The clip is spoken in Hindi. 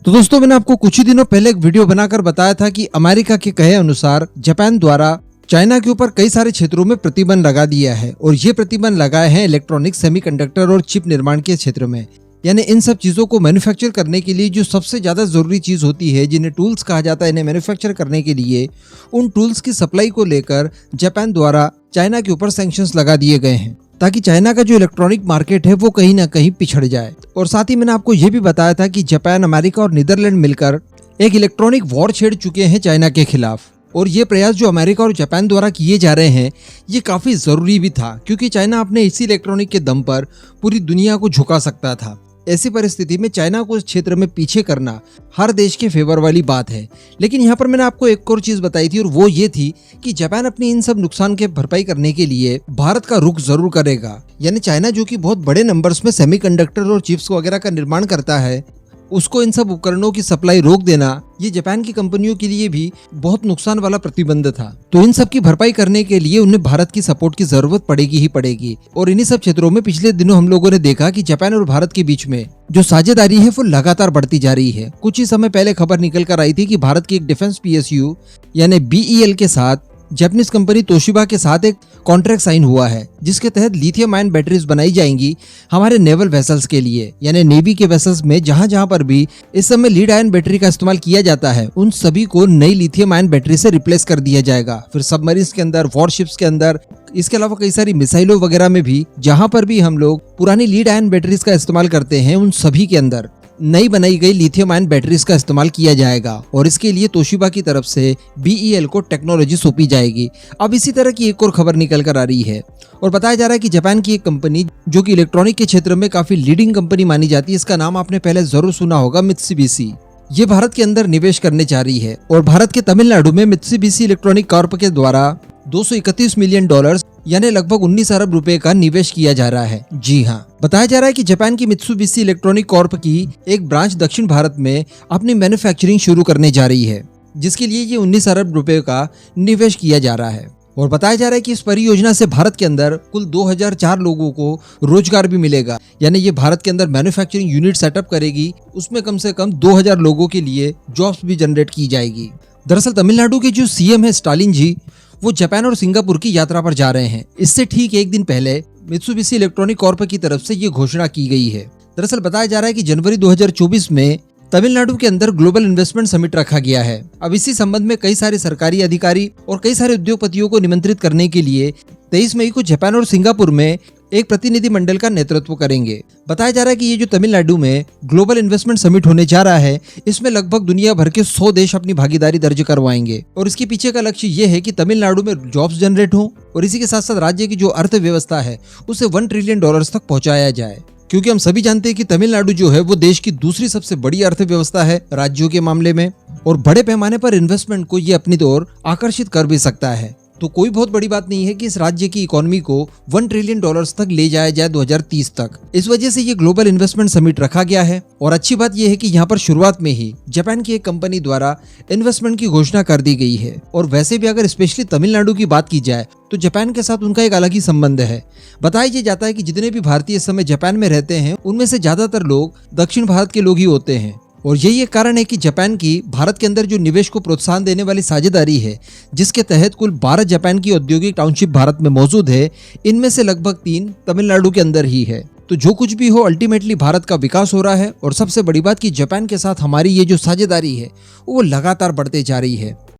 तो दोस्तों, मैंने आपको कुछ ही दिनों पहले एक वीडियो बनाकर बताया था कि अमेरिका के कहे अनुसार जापान द्वारा चाइना के ऊपर कई सारे क्षेत्रों में प्रतिबंध लगा दिया है और ये प्रतिबंध लगाए हैं इलेक्ट्रॉनिक, सेमीकंडक्टर और चिप निर्माण के क्षेत्र में। यानी इन सब चीजों को मैन्युफैक्चर करने के लिए जो सबसे ज्यादा जरूरी चीज होती है, जिन्हें टूल्स कहा जाता है, इन्हें मैन्युफैक्चर करने के लिए उन टूल्स की सप्लाई को लेकर जापान द्वारा चाइना के ऊपर सैंक्शंस लगा दिए गए हैं ताकि चाइना का जो इलेक्ट्रॉनिक मार्केट है वो कहीं ना कहीं पिछड़ जाए। और साथ ही मैंने आपको ये भी बताया था कि जापान, अमेरिका और नीदरलैंड मिलकर एक इलेक्ट्रॉनिक वॉर छेड़ चुके हैं चाइना के खिलाफ। और ये प्रयास जो अमेरिका और जापान द्वारा किए जा रहे हैं ये काफी जरूरी भी था, क्योंकि चाइना अपने इसी इलेक्ट्रॉनिक के दम पर पूरी दुनिया को झुका सकता था। ऐसी परिस्थिति में चाइना को इस क्षेत्र में पीछे करना हर देश के फेवर वाली बात है। लेकिन यहाँ पर मैंने आपको एक और चीज बताई थी और वो ये थी कि जापान अपनी इन सब नुकसान के भरपाई करने के लिए भारत का रुख जरूर करेगा। यानी चाइना जो कि बहुत बड़े नंबर्स में सेमीकंडक्टर और चिप्स वगैरह का निर्माण करता है, उसको इन सब उपकरणों की सप्लाई रोक देना ये जापान की कंपनियों के लिए भी बहुत नुकसान वाला प्रतिबंध था। तो इन सब की भरपाई करने के लिए उन्हें भारत की सपोर्ट की जरूरत पड़ेगी ही पड़ेगी। और इन्हीं सब क्षेत्रों में पिछले दिनों हम लोगों ने देखा कि जापान और भारत के बीच में जो साझेदारी है वो लगातार बढ़ती जा रही है। कुछ ही समय पहले खबर निकल कर आई थी कि भारत की एक डिफेंस PSU यानी BEL के साथ जापानीज कंपनी तोशिबा के साथ एक कॉन्ट्रैक्ट साइन हुआ है, जिसके तहत लिथियम आयन बैटरीज बनाई जाएंगी हमारे नेवल वेसल्स के लिए। यानी नेवी के वेसल्स में जहां जहां पर भी इस समय लीड आयन बैटरी का इस्तेमाल किया जाता है, उन सभी को नई लिथियम आयन बैटरी से रिप्लेस कर दिया जाएगा। फिर सबमरीन्स के अंदर, वॉरशिप्स के अंदर, इसके अलावा कई सारी मिसाइलों वगैरह में भी जहां पर भी हम लोग पुरानी लीड आयन बैटरीज का इस्तेमाल करते हैं, उन सभी के अंदर नई बनाई गई लिथियम आयन बैटरीज का इस्तेमाल किया जाएगा। और इसके लिए तोशिबा की तरफ से BEL को टेक्नोलॉजी सौंपी जाएगी। अब इसी तरह की एक और खबर निकल कर आ रही है और बताया जा रहा है कि जापान की एक कंपनी जो कि इलेक्ट्रॉनिक के क्षेत्र में काफी लीडिंग कंपनी मानी जाती है, इसका नाम आपने पहले जरूर सुना होगा, मित्सुबिशी। ये भारत के अंदर निवेश करने जा रही है और भारत के तमिलनाडु में मित्सुबिशी इलेक्ट्रॉनिक कॉर्प के द्वारा $231 मिलियन यानी लगभग 19 अरब रुपए का निवेश किया जा रहा है। जी हाँ, बताया जा रहा है कि जापान की मित्सुबिशी इलेक्ट्रॉनिक कॉर्प की एक ब्रांच दक्षिण भारत में अपनी मैन्युफैक्चरिंग शुरू करने जा रही है, जिसके लिए ये 19 अरब रुपए का निवेश किया जा रहा है। और बताया जा रहा है कि इस परियोजना से भारत के अंदर कुल 2004 लोगों को रोजगार भी मिलेगा। यानी ये भारत के अंदर मैन्युफैक्चरिंग यूनिट सेटअप करेगी, उसमें कम से कम 2000 लोगों के लिए जॉब्स भी जनरेट की जाएगी। दरअसल तमिलनाडु के जो CM है स्टालिन जी, वो जापान और सिंगापुर की यात्रा पर जा रहे हैं। इससे ठीक एक दिन पहले मित्सुबिशी इलेक्ट्रॉनिक कॉर्प की तरफ से ये घोषणा की गई है। दरअसल बताया जा रहा है कि जनवरी 2024 में तमिलनाडु के अंदर ग्लोबल इन्वेस्टमेंट समिट रखा गया है। अब इसी संबंध में कई सारे सरकारी अधिकारी और कई सारे उद्योगपतियों को निमंत्रित करने के लिए 23 मई को जापान और सिंगापुर में एक प्रतिनिधि मंडल का नेतृत्व करेंगे। बताया जा रहा है कि ये जो तमिलनाडु में ग्लोबल इन्वेस्टमेंट समिट होने जा रहा है, इसमें लगभग दुनिया भर के 100 देश अपनी भागीदारी दर्ज करवाएंगे। और इसके पीछे का लक्ष्य ये है कि तमिलनाडु में जॉब्स जनरेट हो और इसी के साथ साथ राज्य की जो अर्थव्यवस्था है उसे $1 ट्रिलियन तक पहुंचाया जाए। क्योंकि हम सभी जानते हैं कि तमिलनाडु जो है वो देश की दूसरी सबसे बड़ी अर्थव्यवस्था है राज्यों के मामले में, और बड़े पैमाने पर इन्वेस्टमेंट को ये अपनी ओर आकर्षित कर भी सकता है। तो कोई बहुत बड़ी बात नहीं है कि इस राज्य की इकोनॉमी को $1 ट्रिलियन तक ले जाया जाए 2030 तक। इस वजह से ये ग्लोबल इन्वेस्टमेंट समिट रखा गया है। और अच्छी बात यह है कि यहाँ पर शुरुआत में ही जापान की एक कंपनी द्वारा इन्वेस्टमेंट की घोषणा कर दी गई है। और वैसे भी अगर स्पेशली तमिलनाडु की बात की जाए तो जापान के साथ उनका एक अलग ही संबंध है। बताया ये जाता है कि जितने भी भारतीय इस समय जापान में रहते हैं उनमें से ज्यादातर लोग दक्षिण भारत के लोग ही होते हैं। और यही एक कारण है कि जापान की भारत के अंदर जो निवेश को प्रोत्साहन देने वाली साझेदारी है, जिसके तहत कुल 12 जापान की औद्योगिक टाउनशिप भारत में मौजूद है, इनमें से लगभग 3 तमिलनाडु के अंदर ही है। तो जो कुछ भी हो, अल्टीमेटली भारत का विकास हो रहा है। और सबसे बड़ी बात कि जापान के साथ हमारी ये जो साझेदारी है वो लगातार बढ़ते जा रही है।